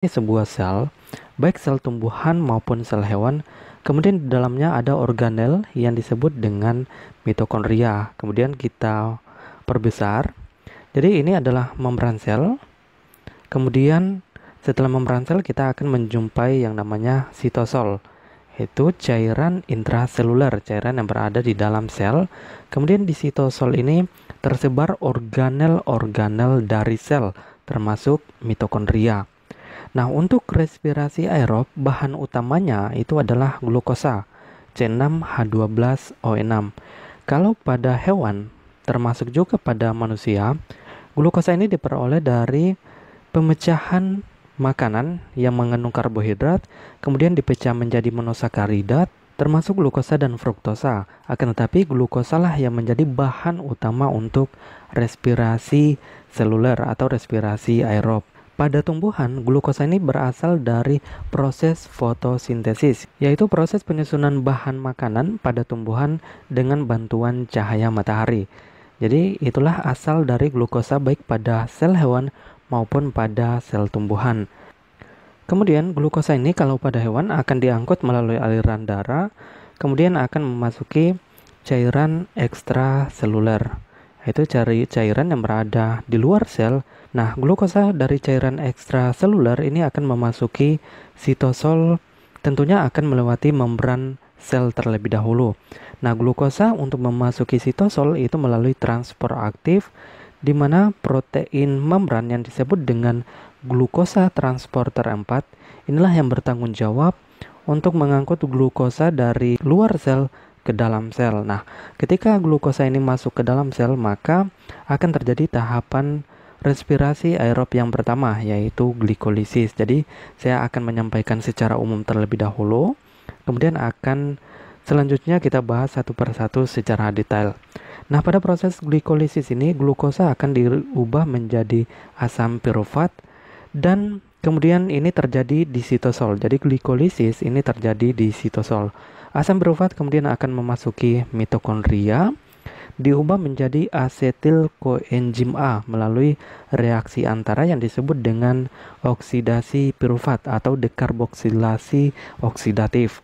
sebuah sel, baik sel tumbuhan maupun sel hewan. Kemudian di dalamnya ada organel yang disebut dengan mitokondria. Kemudian kita perbesar. Jadi ini adalah membran sel. Kemudian setelah membran sel kita akan menjumpai yang namanya sitosol. Itu cairan intraseluler, cairan yang berada di dalam sel. Kemudian di sitosol ini tersebar organel-organel dari sel, termasuk mitokondria. Nah, untuk respirasi aerob, bahan utamanya itu adalah glukosa, C6H12O6. Kalau pada hewan, termasuk juga pada manusia, glukosa ini diperoleh dari pemecahan makanan yang mengandung karbohidrat, kemudian dipecah menjadi monosakaridat, termasuk glukosa dan fruktosa. Akan tetapi glukosa lah yang menjadi bahan utama untuk respirasi seluler atau respirasi aerob. Pada tumbuhan, glukosa ini berasal dari proses fotosintesis, yaitu proses penyusunan bahan makanan pada tumbuhan dengan bantuan cahaya matahari. Jadi itulah asal dari glukosa baik pada sel hewan maupun pada sel tumbuhan. Kemudian glukosa ini kalau pada hewan akan diangkut melalui aliran darah, kemudian akan memasuki cairan ekstraseluler. Itu cairan yang berada di luar sel. Nah, glukosa dari cairan ekstraseluler ini akan memasuki sitosol, tentunya akan melewati membran sel terlebih dahulu. Nah, glukosa untuk memasuki sitosol itu melalui transport aktif, di mana protein membran yang disebut dengan glukosa transporter 4 inilah yang bertanggung jawab untuk mengangkut glukosa dari luar sel ke dalam sel. Nah, ketika glukosa ini masuk ke dalam sel, maka akan terjadi tahapan respirasi aerob yang pertama, yaitu glikolisis. Jadi, saya akan menyampaikan secara umum terlebih dahulu, kemudian akan selanjutnya kita bahas satu persatu secara detail. Nah, pada proses glikolisis ini, glukosa akan diubah menjadi asam pirufat, dan kemudian ini terjadi di sitosol. Jadi, glikolisis ini terjadi di sitosol. Asam pirufat kemudian akan memasuki mitokondria, diubah menjadi asetil koenzim A melalui reaksi antara yang disebut dengan oksidasi pirufat atau dekarboksilasi oksidatif.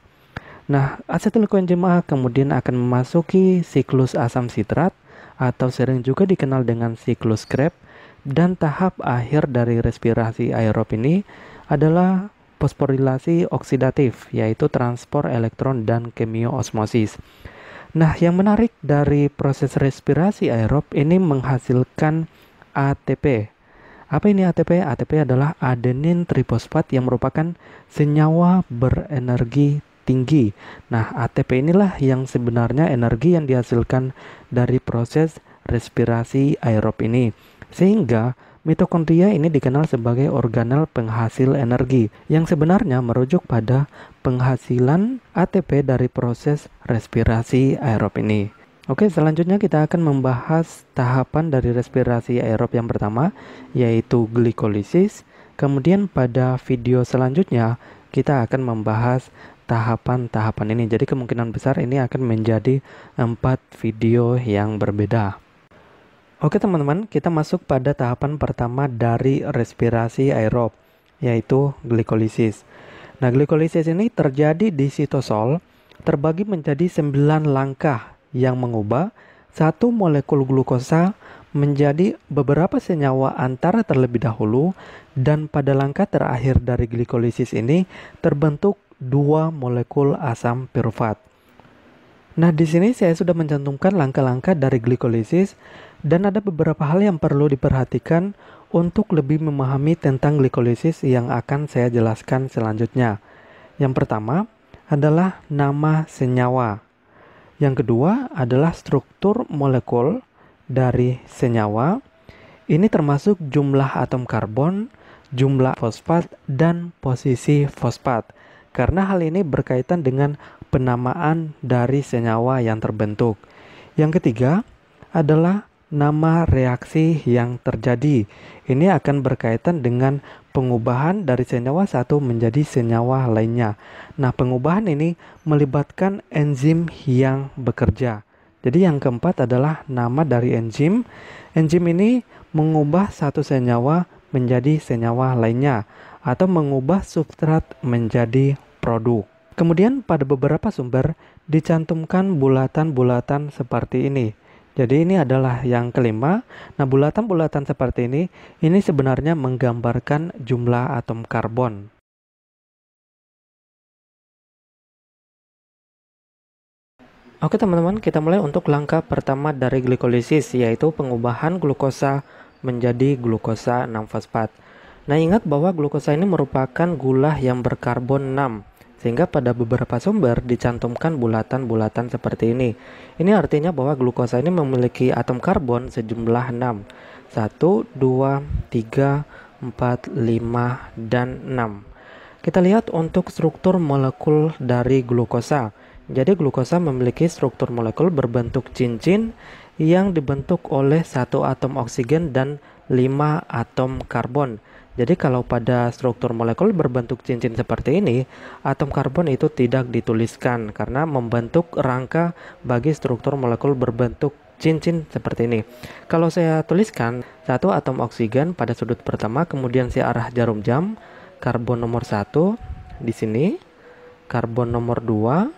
Nah, asetil koenzim A kemudian akan memasuki siklus asam sitrat atau sering juga dikenal dengan siklus Krebs, dan tahap akhir dari respirasi aerob ini adalah fosforilasi oksidatif, yaitu transport elektron dan kemioosmosis. Nah, yang menarik dari proses respirasi aerob ini menghasilkan ATP. Apa ini ATP? ATP adalah adenin trifosfat yang merupakan senyawa berenergi tinggi. Nah, ATP inilah yang sebenarnya energi yang dihasilkan dari proses respirasi aerob ini. Sehingga mitokondria ini dikenal sebagai organel penghasil energi yang sebenarnya merujuk pada penghasilan ATP dari proses respirasi aerob ini. Oke, selanjutnya kita akan membahas tahapan dari respirasi aerob yang pertama, yaitu glikolisis. Kemudian pada video selanjutnya kita akan membahas tahapan-tahapan ini. Jadi kemungkinan besar ini akan menjadi 4 video yang berbeda. Oke teman-teman, kita masuk pada tahapan pertama dari respirasi aerob, yaitu glikolisis. Nah, glikolisis ini terjadi di sitosol, terbagi menjadi 9 langkah yang mengubah satu molekul glukosa menjadi beberapa senyawa antara terlebih dahulu, dan pada langkah terakhir dari glikolisis ini terbentuk 2 molekul asam pirufat. Nah, di sini saya sudah mencantumkan langkah-langkah dari glikolisis, dan ada beberapa hal yang perlu diperhatikan untuk lebih memahami tentang glikolisis yang akan saya jelaskan selanjutnya. Yang pertama adalah nama senyawa. Yang kedua adalah struktur molekul dari senyawa. Ini termasuk jumlah atom karbon, jumlah fosfat, dan posisi fosfat. Karena hal ini berkaitan dengan penamaan dari senyawa yang terbentuk. Yang ketiga adalah nama reaksi yang terjadi. Ini akan berkaitan dengan pengubahan dari senyawa satu menjadi senyawa lainnya. Nah, pengubahan ini melibatkan enzim yang bekerja. Jadi yang keempat adalah nama dari enzim. Enzim ini mengubah satu senyawa menjadi senyawa lainnya. atau mengubah substrat menjadi produk. Kemudian pada beberapa sumber dicantumkan bulatan-bulatan seperti ini. Jadi ini adalah yang kelima. Nah, bulatan-bulatan seperti ini sebenarnya menggambarkan jumlah atom karbon. Oke teman-teman, kita mulai untuk langkah pertama dari glikolisis, yaitu pengubahan glukosa menjadi glukosa 6-fosfat. Nah, ingat bahwa glukosa ini merupakan gula yang berkarbon 6, sehingga pada beberapa sumber dicantumkan bulatan-bulatan seperti ini. Ini artinya bahwa glukosa ini memiliki atom karbon sejumlah 6. 1, 2, 3, 4, 5, dan 6. Kita lihat untuk struktur molekul dari glukosa. Jadi glukosa memiliki struktur molekul berbentuk cincin yang dibentuk oleh 1 atom oksigen dan 5 atom karbon. Jadi kalau pada struktur molekul berbentuk cincin seperti ini, atom karbon itu tidak dituliskan karena membentuk rangka bagi struktur molekul berbentuk cincin seperti ini. Kalau saya tuliskan 1 atom oksigen pada sudut pertama, kemudian saya arah jarum jam, karbon nomor 1 di sini, karbon nomor 2,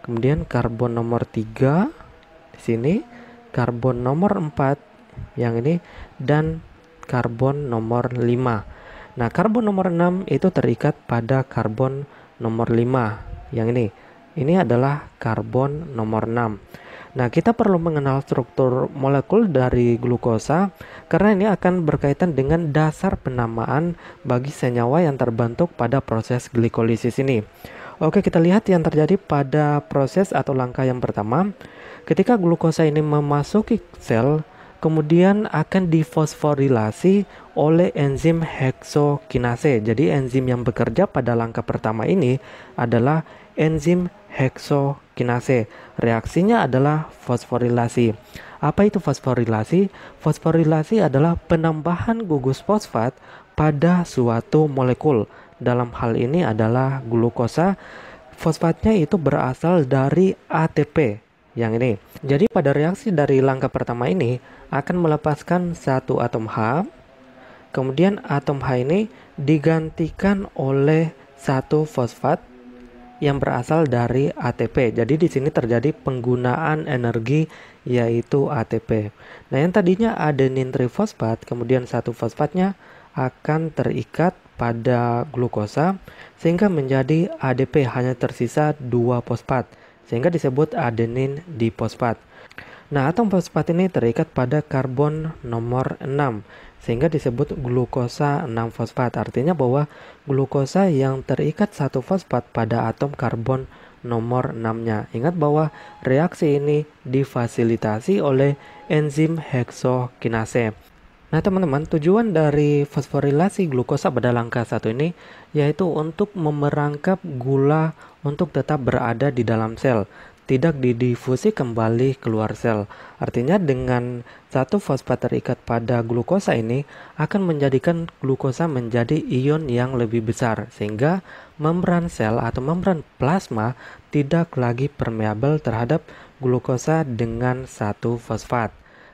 kemudian karbon nomor 3 di sini, karbon nomor 4 yang ini, dan karbon nomor 5. Nah, karbon nomor 6 itu terikat pada karbon nomor 5 yang ini. Ini adalah karbon nomor 6. Nah, kita perlu mengenal struktur molekul dari glukosa karena ini akan berkaitan dengan dasar penamaan bagi senyawa yang terbentuk pada proses glikolisis ini. Oke, kita lihat yang terjadi pada proses atau langkah yang pertama. Ketika glukosa ini memasuki sel, kemudian akan difosforilasi oleh enzim heksokinase. Jadi enzim yang bekerja pada langkah pertama ini adalah enzim heksokinase. Reaksinya adalah fosforilasi. Apa itu fosforilasi? Fosforilasi adalah penambahan gugus fosfat pada suatu molekul. Dalam hal ini adalah glukosa. Fosfatnya itu berasal dari ATP yang ini. Jadi pada reaksi dari langkah pertama ini akan melepaskan satu atom H. Kemudian atom H ini digantikan oleh satu fosfat yang berasal dari ATP. Jadi di sini terjadi penggunaan energi yaitu ATP. Nah, yang tadinya adenin trifosfat, kemudian satu fosfatnya akan terikat pada glukosa sehingga menjadi ADP, hanya tersisa 2 fosfat sehingga disebut adenin difosfat. Nah, atom fosfat ini terikat pada karbon nomor 6 sehingga disebut glukosa 6-fosfat. Artinya bahwa glukosa yang terikat satu fosfat pada atom karbon nomor 6-nya. Ingat bahwa reaksi ini difasilitasi oleh enzim heksokinase. Nah teman-teman, tujuan dari fosforilasi glukosa pada langkah 1 ini yaitu untuk memerangkap gula untuk tetap berada di dalam sel, tidak didifusi kembali keluar sel. Artinya dengan satu fosfat terikat pada glukosa ini akan menjadikan glukosa menjadi ion yang lebih besar, sehingga membran sel atau membran plasma tidak lagi permeabel terhadap glukosa dengan satu fosfat.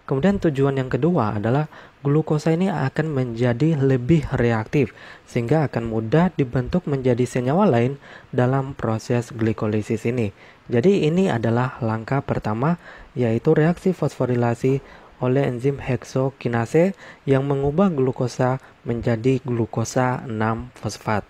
Kemudian tujuan yang kedua adalah glukosa ini akan menjadi lebih reaktif sehingga akan mudah dibentuk menjadi senyawa lain dalam proses glikolisis ini. Jadi ini adalah langkah pertama, yaitu reaksi fosforilasi oleh enzim heksokinase yang mengubah glukosa menjadi glukosa 6-fosfat.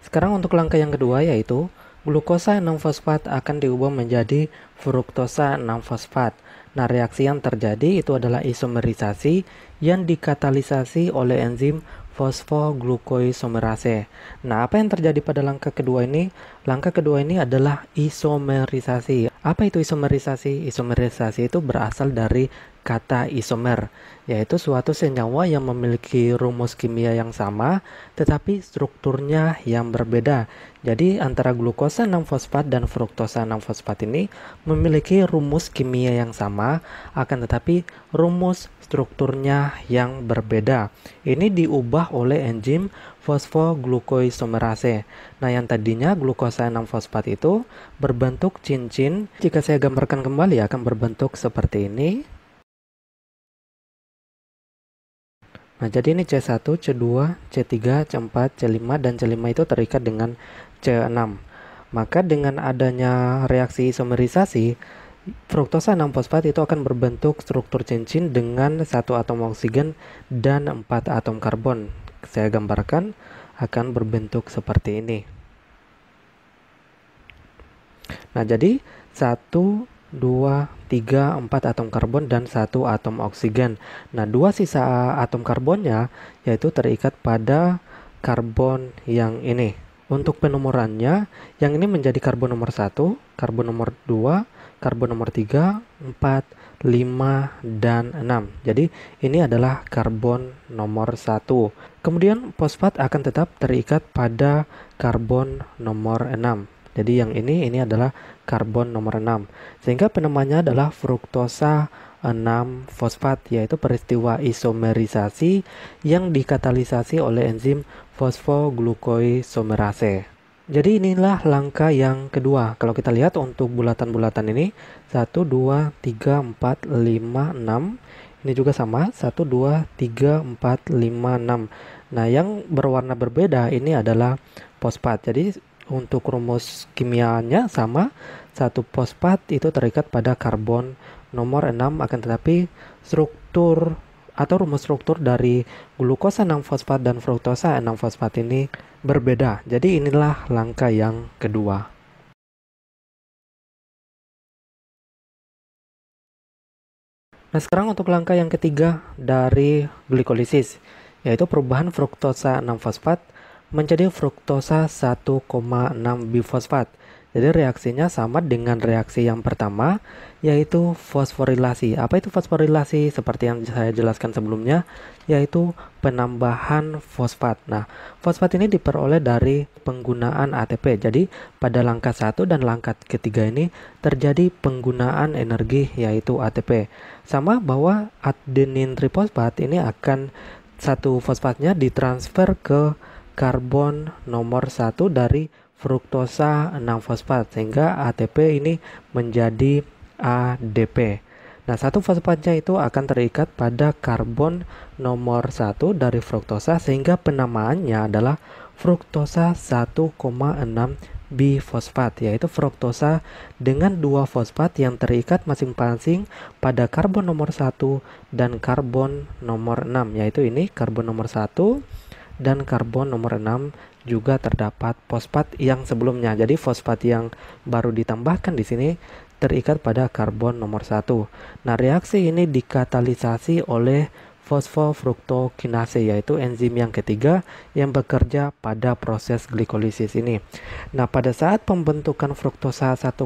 Sekarang untuk langkah yang kedua, yaitu glukosa 6-fosfat akan diubah menjadi fruktosa 6-fosfat. Nah, reaksi yang terjadi itu adalah isomerisasi yang dikatalisasi oleh enzim fosfoglukoisomerase. Nah, apa yang terjadi pada langkah kedua ini? Langkah kedua ini adalah isomerisasi. Apa itu isomerisasi? Isomerisasi itu berasal dari kata isomer, yaitu suatu senyawa yang memiliki rumus kimia yang sama tetapi strukturnya yang berbeda. Jadi antara glukosa 6-fosfat dan fruktosa 6-fosfat ini memiliki rumus kimia yang sama, akan tetapi rumus strukturnya yang berbeda. Ini diubah oleh enzim fosfoglukoisomerase. Nah, yang tadinya glukosa 6-fosfat itu berbentuk cincin, jika saya gambarkan kembali akan berbentuk seperti ini. Nah, jadi ini C1, C2, C3, C4, C5, dan C5 itu terikat dengan C6. Maka dengan adanya reaksi isomerisasi, fruktosa 6-fosfat itu akan berbentuk struktur cincin dengan 1 atom oksigen dan 4 atom karbon. Saya gambarkan akan berbentuk seperti ini. Nah, jadi 1, 2, 3, 4 atom karbon dan 1 atom oksigen. Nah, 2 sisa atom karbonnya yaitu terikat pada karbon yang ini. Untuk penomorannya, yang ini menjadi karbon nomor 1, karbon nomor 2, karbon nomor 3, 4, 5, dan 6. Jadi, ini adalah karbon nomor 1. Kemudian, fosfat akan tetap terikat pada karbon nomor 6. Jadi yang ini adalah karbon nomor 6. Sehingga penamanya adalah fruktosa 6-fosfat, yaitu peristiwa isomerisasi yang dikatalisasi oleh enzim fosfoglukoisomerase. Jadi inilah langkah yang kedua. Kalau kita lihat untuk bulatan-bulatan ini 1, 2, 3, 4, 5, 6. Ini juga sama 1, 2, 3, 4, 5, 6. Nah, yang berwarna berbeda ini adalah fosfat. Jadi untuk rumus kimianya sama, 1 fosfat itu terikat pada karbon nomor 6, akan tetapi struktur atau rumus struktur dari glukosa 6-fosfat dan fruktosa 6-fosfat ini berbeda. Jadi inilah langkah yang kedua. Nah, sekarang untuk langkah yang ketiga dari glikolisis, yaitu perubahan fruktosa 6-fosfat menjadi fruktosa 1,6 bifosfat. Jadi reaksinya sama dengan reaksi yang pertama, yaitu fosforilasi. Apa itu fosforilasi? Seperti yang saya jelaskan sebelumnya, yaitu penambahan fosfat. Nah, fosfat ini diperoleh dari penggunaan ATP. Jadi pada langkah 1 dan langkah ketiga ini terjadi penggunaan energi, yaitu ATP. Sama bahwa adenin trifosfat ini akan satu fosfatnya ditransfer ke karbon nomor 1 dari fruktosa 6-fosfat, sehingga ATP ini menjadi ADP. Nah, satu fosfatnya itu akan terikat pada karbon nomor 1 dari fruktosa, sehingga penamaannya adalah fruktosa 1,6 bifosfat, yaitu fruktosa dengan 2 fosfat yang terikat masing-masing pada karbon nomor 1 dan karbon nomor 6, yaitu ini karbon nomor 1 dan karbon nomor 6 juga terdapat fosfat yang sebelumnya. Jadi fosfat yang baru ditambahkan di sini terikat pada karbon nomor 1. Nah, reaksi ini dikatalisasi oleh fosfofruktokinase, yaitu enzim yang ketiga yang bekerja pada proses glikolisis ini. Nah, pada saat pembentukan fruktosa 1,6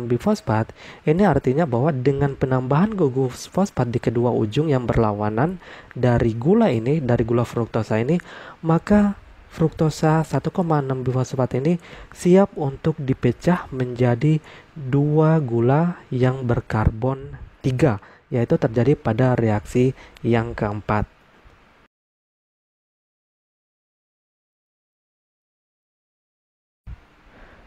bifosfat, ini artinya bahwa dengan penambahan gugus fosfat di kedua ujung yang berlawanan dari gula ini, dari gula fruktosa ini, maka fruktosa 1,6 bifosfat ini siap untuk dipecah menjadi 2 gula yang berkarbon 3, yaitu terjadi pada reaksi yang keempat.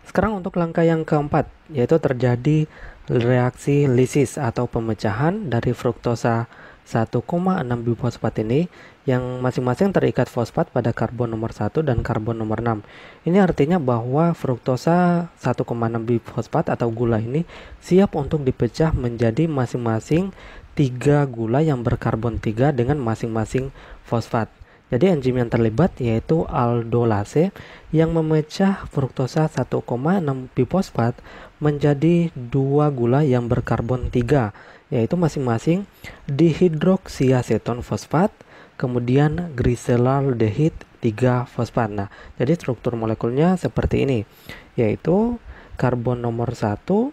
Sekarang untuk langkah yang keempat, yaitu terjadi reaksi lisis atau pemecahan dari fruktosa 1,6 bifosfat ini yang masing-masing terikat fosfat pada karbon nomor 1 dan karbon nomor 6. Ini artinya bahwa fruktosa 1,6 bifosfat atau gula ini siap untuk dipecah menjadi masing-masing 3 gula yang berkarbon 3 dengan masing-masing fosfat. Jadi enzim yang terlibat yaitu aldolase yang memecah fruktosa 1,6 bifosfat menjadi 2 gula yang berkarbon 3, yaitu masing-masing dihidroksiaseton fosfat, kemudian glyceraldehid 3-fosfat. Nah, jadi struktur molekulnya seperti ini, yaitu karbon nomor 1,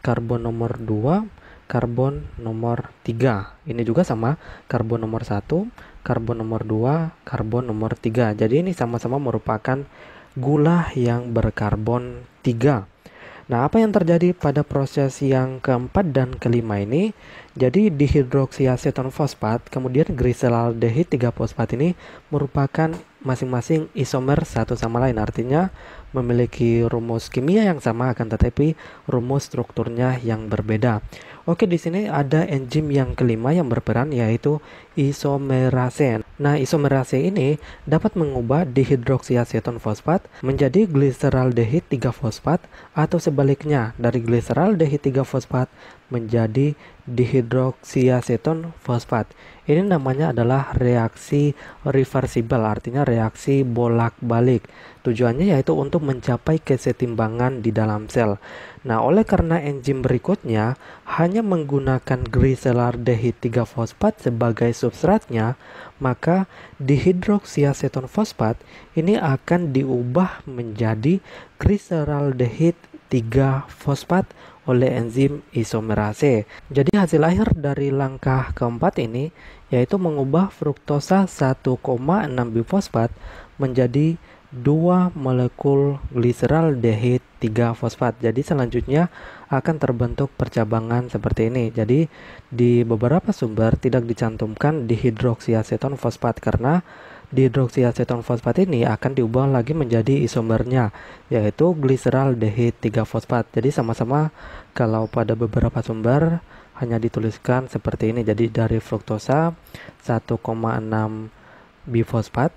karbon nomor 2, karbon nomor 3. Ini juga sama, karbon nomor 1, karbon nomor 2, karbon nomor 3. Jadi ini sama-sama merupakan gula yang berkarbon 3. Nah, apa yang terjadi pada proses yang keempat dan kelima ini? Jadi dihidroksiaseton fosfat, kemudian glyceraldehid 3-fosfat ini merupakan masing-masing isomer satu sama lain, artinya memiliki rumus kimia yang sama akan tetapi rumus strukturnya yang berbeda. Oke, di sini ada enzim yang kelima yang berperan yaitu isomerase. Nah, isomerase ini dapat mengubah dihidroksiaseton fosfat menjadi gliseraldehid 3 fosfat atau sebaliknya dari gliseraldehid 3 fosfat menjadi dihidroksiaseton fosfat. Ini namanya adalah reaksi reversibel, artinya reaksi bolak-balik. Tujuannya yaitu untuk mencapai kesetimbangan di dalam sel. Nah, oleh karena enzim berikutnya hanya menggunakan gliseraldehid 3 fosfat sebagai substratnya, maka dihidroksiaseton fosfat ini akan diubah menjadi gliseraldehid 3 fosfat oleh enzim isomerase. Jadi hasil akhir dari langkah keempat ini yaitu mengubah fruktosa 1,6 bifosfat menjadi 2 molekul gliseraldehid 3 fosfat. Jadi selanjutnya akan terbentuk percabangan seperti ini. Jadi di beberapa sumber tidak dicantumkan dihidroksiaseton fosfat karena dihidroksiaseton fosfat ini akan diubah lagi menjadi isomernya yaitu gliseraldehid 3 fosfat. Jadi sama-sama kalau pada beberapa sumber hanya dituliskan seperti ini. Jadi dari fruktosa 1,6 bifosfat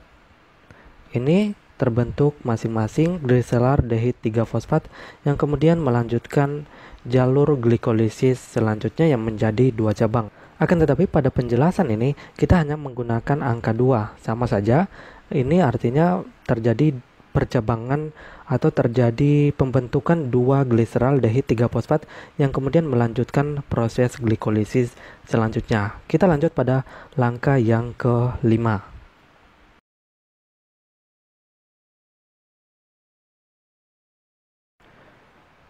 ini terbentuk masing-masing gliseraldehid 3 fosfat yang kemudian melanjutkan jalur glikolisis selanjutnya yang menjadi 2 cabang. Akan tetapi pada penjelasan ini kita hanya menggunakan angka 2. Sama saja, ini artinya terjadi percabangan atau terjadi pembentukan 2 gliseraldehid 3 fosfat yang kemudian melanjutkan proses glikolisis selanjutnya. Kita lanjut pada langkah yang kelima.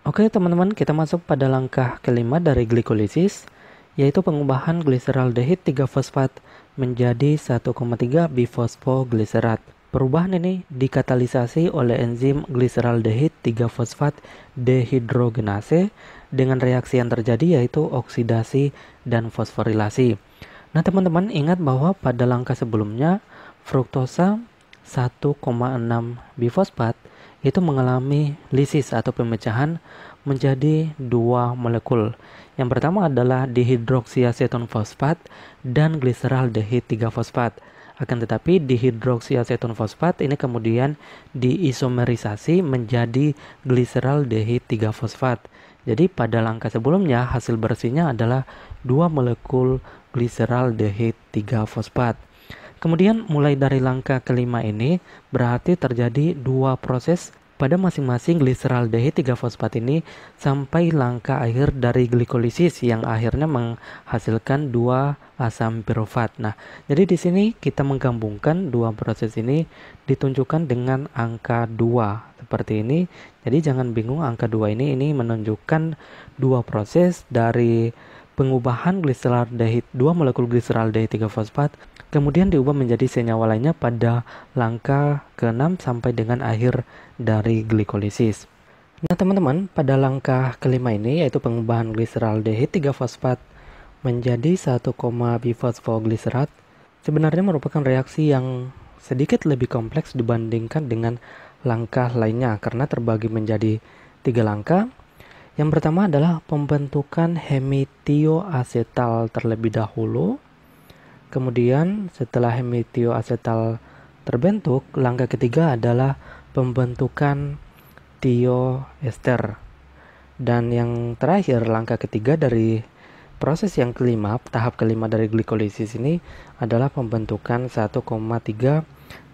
Oke teman-teman, kita masuk pada langkah kelima dari glikolisis, yaitu pengubahan gliseraldehid 3 fosfat menjadi 1,3 bifosfogliserat. Perubahan ini dikatalisasi oleh enzim gliseraldehid 3 fosfat dehidrogenase dengan reaksi yang terjadi yaitu oksidasi dan fosforilasi. Nah teman-teman ingat bahwa pada langkah sebelumnya fruktosa 1,6 bifosfat itu mengalami lisis atau pemecahan menjadi 2 molekul. Yang pertama adalah dihidroksiaseton fosfat dan gliseraldehid 3 fosfat. Akan tetapi dihidroksiaseton fosfat ini kemudian diisomerisasi menjadi gliseraldehid 3 fosfat. Jadi pada langkah sebelumnya hasil bersihnya adalah 2 molekul gliseraldehid 3 fosfat. Kemudian mulai dari langkah kelima ini berarti terjadi 2 proses pada masing-masing gliseraldehid 3 fosfat ini sampai langkah akhir dari glikolisis yang akhirnya menghasilkan 2 asam pirufat. Nah, jadi di sini kita menggabungkan 2 proses ini ditunjukkan dengan angka 2 seperti ini. Jadi jangan bingung, angka 2 ini menunjukkan 2 proses dari pengubahan gliseraldehid 2 molekul gliseraldehid 3 fosfat kemudian diubah menjadi senyawa lainnya pada langkah ke-6 sampai dengan akhir dari glikolisis. Nah teman-teman, pada langkah kelima ini yaitu pengubahan gliseraldehid 3 fosfat menjadi 1, bifosfogliserat sebenarnya merupakan reaksi yang sedikit lebih kompleks dibandingkan dengan langkah lainnya karena terbagi menjadi 3 langkah. Yang pertama adalah pembentukan hemitioasetal terlebih dahulu. Kemudian setelah hemitioasetal terbentuk, langkah ketiga adalah pembentukan tioester. Dan yang terakhir, langkah ketiga dari proses yang kelima, tahap kelima dari glikolisis ini adalah pembentukan 1,3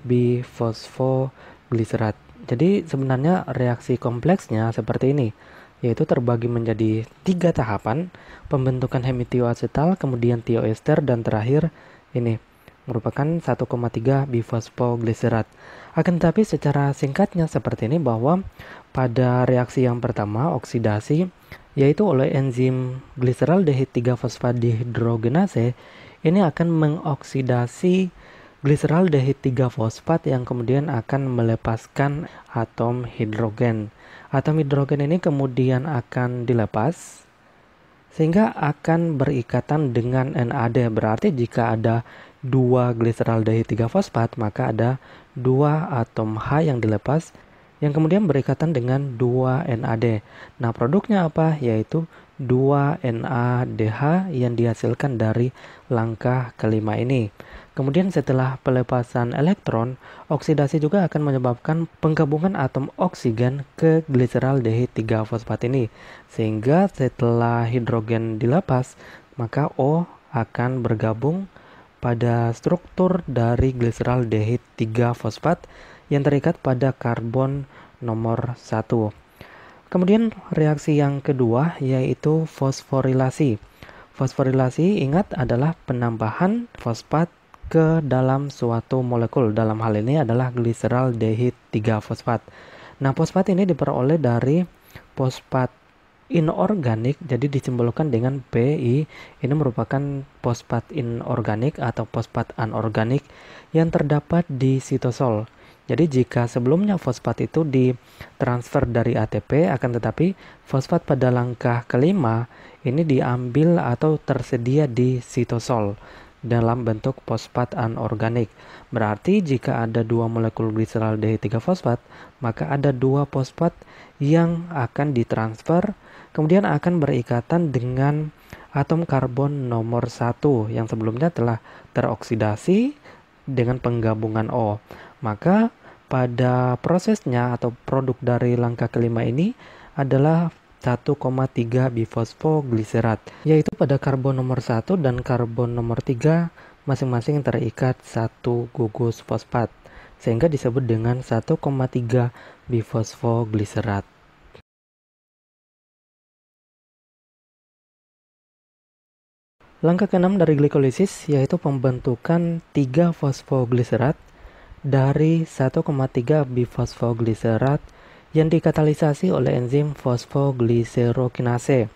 bifosfogliserat. Jadi sebenarnya reaksi kompleksnya seperti ini, yaitu terbagi menjadi 3 tahapan, pembentukan hemitioasetal, kemudian tioester, dan terakhir ini merupakan 1,3 bifosfogliserat. Akan tetapi secara singkatnya seperti ini bahwa pada reaksi yang pertama oksidasi yaitu oleh enzim gliseraldehid 3 fosfat dehidrogenase ini akan mengoksidasi gliseraldehid 3 fosfat yang kemudian akan melepaskan atom hidrogen. Atom hidrogen ini kemudian akan dilepas sehingga akan berikatan dengan NAD. Berarti jika ada 2 gliseraldehid 3 fosfat maka ada 2 atom H yang dilepas yang kemudian berikatan dengan 2 NAD. Nah, produknya apa? Yaitu 2 NADH yang dihasilkan dari langkah kelima ini. Kemudian setelah pelepasan elektron, oksidasi juga akan menyebabkan penggabungan atom oksigen ke gliseraldehid 3 fosfat ini. Sehingga setelah hidrogen dilepas, maka O akan bergabung pada struktur dari gliseraldehid 3 fosfat yang terikat pada karbon nomor 1. Kemudian reaksi yang kedua yaitu fosforilasi. Fosforilasi ingat adalah penambahan fosfat ke dalam suatu molekul. Dalam hal ini adalah gliseraldehid 3 fosfat. Nah, fosfat ini diperoleh dari fosfat inorganik, jadi disimbolkan dengan Pi. Ini merupakan fosfat inorganik atau fosfat anorganik yang terdapat di sitosol. Jadi jika sebelumnya fosfat itu ditransfer dari ATP, akan tetapi fosfat pada langkah kelima ini diambil atau tersedia di sitosol dalam bentuk fosfat anorganik. Berarti jika ada dua molekul gliseraldehid 3 fosfat, maka ada dua fosfat yang akan ditransfer, kemudian akan berikatan dengan atom karbon nomor 1 yang sebelumnya telah teroksidasi dengan penggabungan O. Maka pada prosesnya atau produk dari langkah kelima ini adalah 1,3 bifosfoglycerat, yaitu pada karbon nomor 1 dan karbon nomor 3 masing-masing terikat satu gugus fosfat, sehingga disebut dengan 1,3 bifosfoglycerat. Langkah keenam dari glikolisis yaitu pembentukan 3 fosfoglycerat dari 1,3 bifosfoglycerat yang dikatalisasi oleh enzim fosfogliserokinase.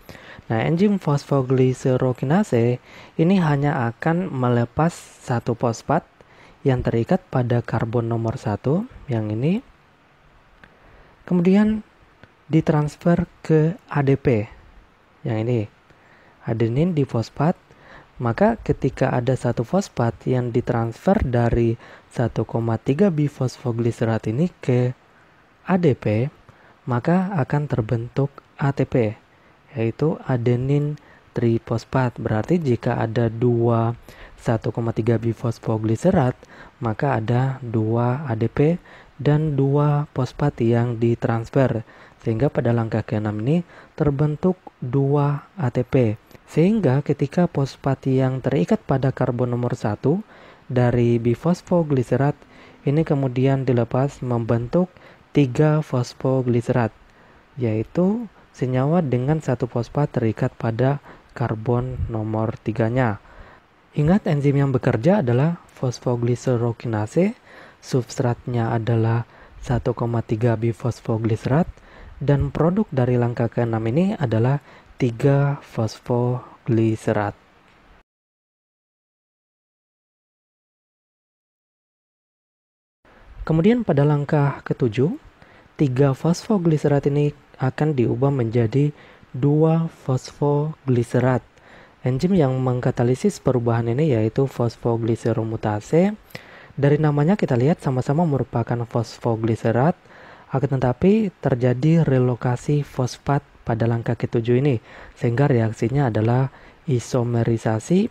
Nah, enzim fosfogliserokinase ini hanya akan melepas satu fosfat yang terikat pada karbon nomor 1 yang ini, kemudian ditransfer ke ADP yang ini, adenin difosfat. Maka ketika ada satu fosfat yang ditransfer dari 1,3 bifosfoglycerat ini ke ADP, maka akan terbentuk ATP, yaitu adenin trifosfat. Berarti jika ada dua 1,3 bifosfoglycerat, maka ada dua ADP dan dua fosfat yang ditransfer. Sehingga pada langkah ke-6 ini terbentuk dua ATP. Sehingga ketika fosfat yang terikat pada karbon nomor 1 dari bifosfoglycerat ini kemudian dilepas membentuk 3 fosfoglycerat, yaitu senyawa dengan satu fosfat terikat pada karbon nomor 3-nya. Ingat, enzim yang bekerja adalah fosfogliserokinase, substratnya adalah 1,3 bifosfoglycerat, dan produk dari langkah ke-6 ini adalah 3 fosfogliserat. Kemudian pada langkah ke-7, 3 fosfogliserat ini akan diubah menjadi 2 fosfogliserat. Enzim yang mengkatalisis perubahan ini yaitu fosfogliseromutase. Dari namanya kita lihat sama-sama merupakan fosfogliserat, akan tetapi terjadi relokasi fosfat pada langkah ke-7 ini, sehingga reaksinya adalah isomerisasi.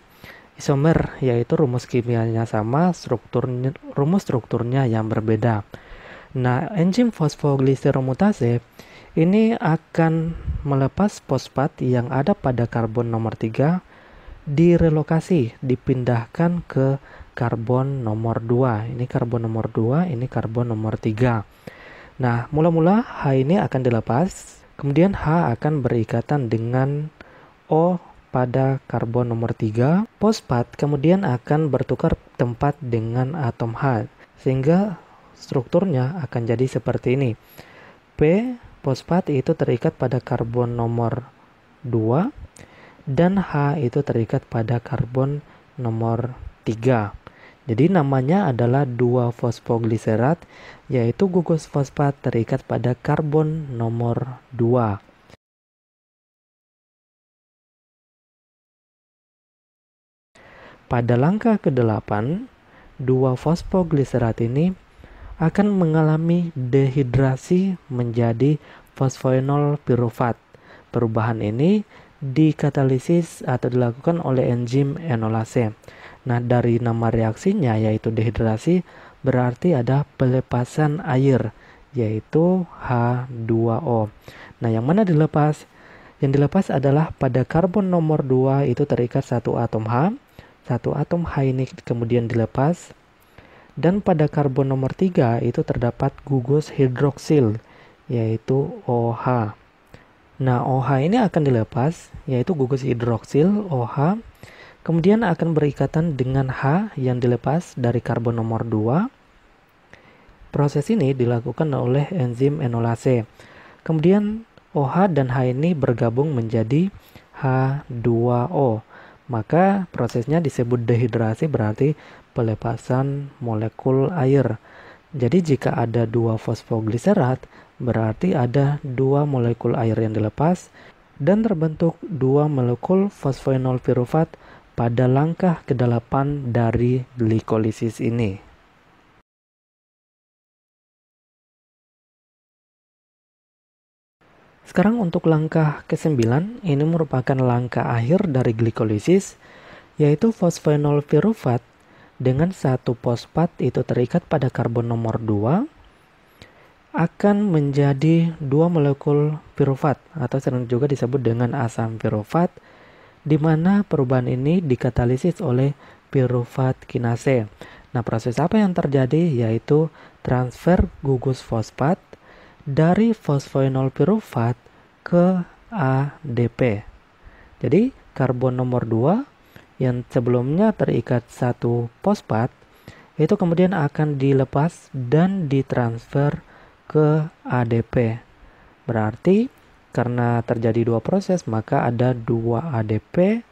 Isomer yaitu rumus kimianya sama, rumus strukturnya yang berbeda. Nah, enzim fosfogliseromutase ini akan melepas fosfat yang ada pada karbon nomor 3, direlokasi, dipindahkan ke karbon nomor 2. Ini karbon nomor 2, ini karbon nomor 3. Nah, mula-mula H ini akan dilepas, kemudian H akan berikatan dengan O pada karbon nomor 3, fosfat kemudian akan bertukar tempat dengan atom H, sehingga strukturnya akan jadi seperti ini. P, fosfat itu terikat pada karbon nomor 2, dan H itu terikat pada karbon nomor 3. Jadi namanya adalah 2 fosfogliserat, yaitu gugus fosfat terikat pada karbon nomor 2. Pada langkah ke-8, 2 fosfogliserat ini akan mengalami dehidrasi menjadi fosfoenol pirufat. Perubahan ini dikatalisis atau dilakukan oleh enzim enolase. Nah, dari nama reaksinya yaitu dehidrasi, berarti ada pelepasan air, yaitu H2O. Nah, yang mana dilepas? Yang dilepas adalah pada karbon nomor 2 itu terikat satu atom H. Satu atom H ini kemudian dilepas. Dan pada karbon nomor 3 itu terdapat gugus hidroksil, yaitu OH. Nah, OH ini akan dilepas, yaitu gugus hidroksil OH. Kemudian akan berikatan dengan H yang dilepas dari karbon nomor 2. Proses ini dilakukan oleh enzim enolase. Kemudian OH dan H ini bergabung menjadi H2O. Maka prosesnya disebut dehidrasi, berarti pelepasan molekul air. Jadi jika ada 2 fosfogliserat, berarti ada 2 molekul air yang dilepas dan terbentuk 2 molekul fosfoenol pirufat pada langkah ke-8 dari glikolisis ini. Sekarang untuk langkah ke-9, ini merupakan langkah akhir dari glikolisis, yaitu fosfoenol pirufat dengan satu fosfat itu terikat pada karbon nomor 2 akan menjadi 2 molekul pirufat atau sering juga disebut dengan asam pirufat, di mana perubahan ini dikatalisis oleh pirufat kinase. Nah, proses apa yang terjadi? Yaitu transfer gugus fosfat dari fosfoenol pirufat ke ADP. Jadi, karbon nomor 2 yang sebelumnya terikat satu fosfat itu kemudian akan dilepas dan ditransfer ke ADP. Berarti karena terjadi 2 proses, maka ada 2 ADP,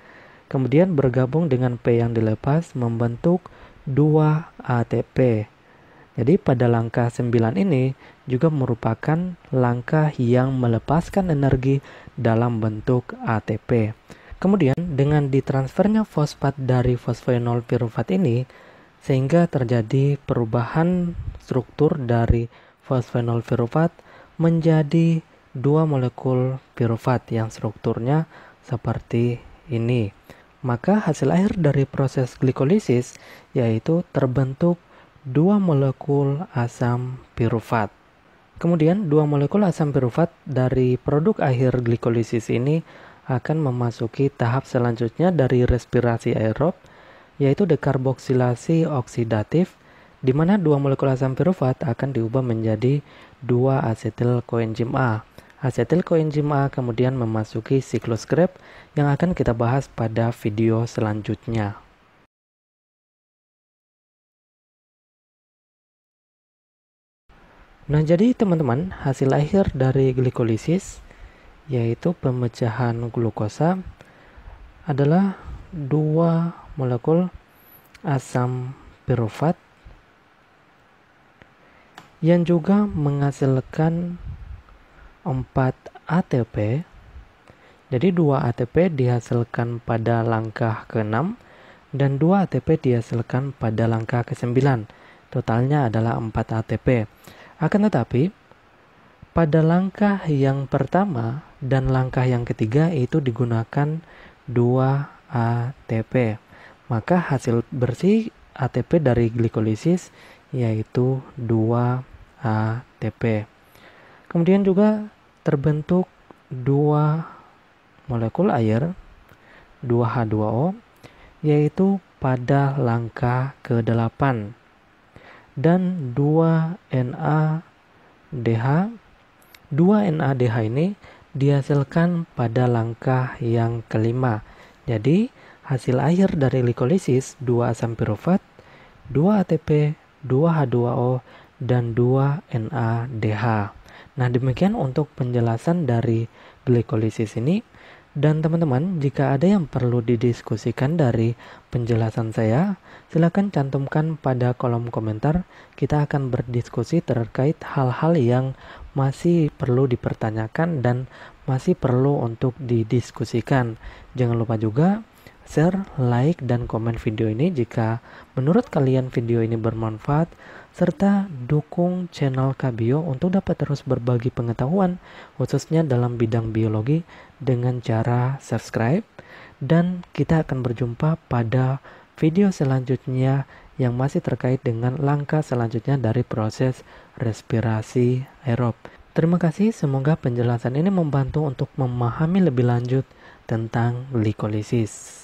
kemudian bergabung dengan P yang dilepas membentuk 2 ATP. Jadi pada langkah 9 ini juga merupakan langkah yang melepaskan energi dalam bentuk ATP. Kemudian dengan ditransfernya fosfat dari fosfoenol pirufat ini, sehingga terjadi perubahan struktur dari fosfoenol pirufat menjadi 2 molekul pirufat yang strukturnya seperti ini. Maka hasil akhir dari proses glikolisis yaitu terbentuk 2 molekul asam pirufat. Kemudian 2 molekul asam pirufat dari produk akhir glikolisis ini akan memasuki tahap selanjutnya dari respirasi aerob, yaitu dekarboksilasi oksidatif, di mana 2 molekul asam pirufat akan diubah menjadi 2 asetil koenzim A. Asetil koenzim A kemudian memasuki siklus Krebs yang akan kita bahas pada video selanjutnya. Nah, jadi teman-teman, hasil akhir dari glikolisis yaitu pemecahan glukosa adalah 2 molekul asam pirufat yang juga menghasilkan 4 ATP. Jadi 2 ATP dihasilkan pada langkah ke-6 dan 2 ATP dihasilkan pada langkah ke-9. Totalnya adalah 4 ATP. Akan tetapi pada langkah yang pertama dan langkah yang ketiga itu digunakan 2 ATP. Maka hasil bersih ATP dari glikolisis yaitu 2 ATP. Kemudian juga terbentuk 2 molekul air, 2H2O, yaitu pada langkah ke-8. Dan 2 NADH. 2 NADH ini dihasilkan pada langkah yang kelima. Jadi, hasil akhir dari glikolisis 2 asam pirufat, 2 ATP, 2 H2O, dan 2 NADH. Nah, demikian untuk penjelasan dari glikolisis ini. Dan teman-teman, jika ada yang perlu didiskusikan dari penjelasan saya, silakan cantumkan pada kolom komentar. Kita akan berdiskusi terkait hal-hal yang masih perlu dipertanyakan dan masih perlu untuk didiskusikan. Jangan lupa juga share, like, dan komen video ini jika menurut kalian video ini bermanfaat. serta dukung channel Kabio untuk dapat terus berbagi pengetahuan khususnya dalam bidang biologi dengan cara subscribe, dan kita akan berjumpa pada video selanjutnya yang masih terkait dengan langkah selanjutnya dari proses respirasi aerob. Terima kasih, semoga penjelasan ini membantu untuk memahami lebih lanjut tentang glikolisis.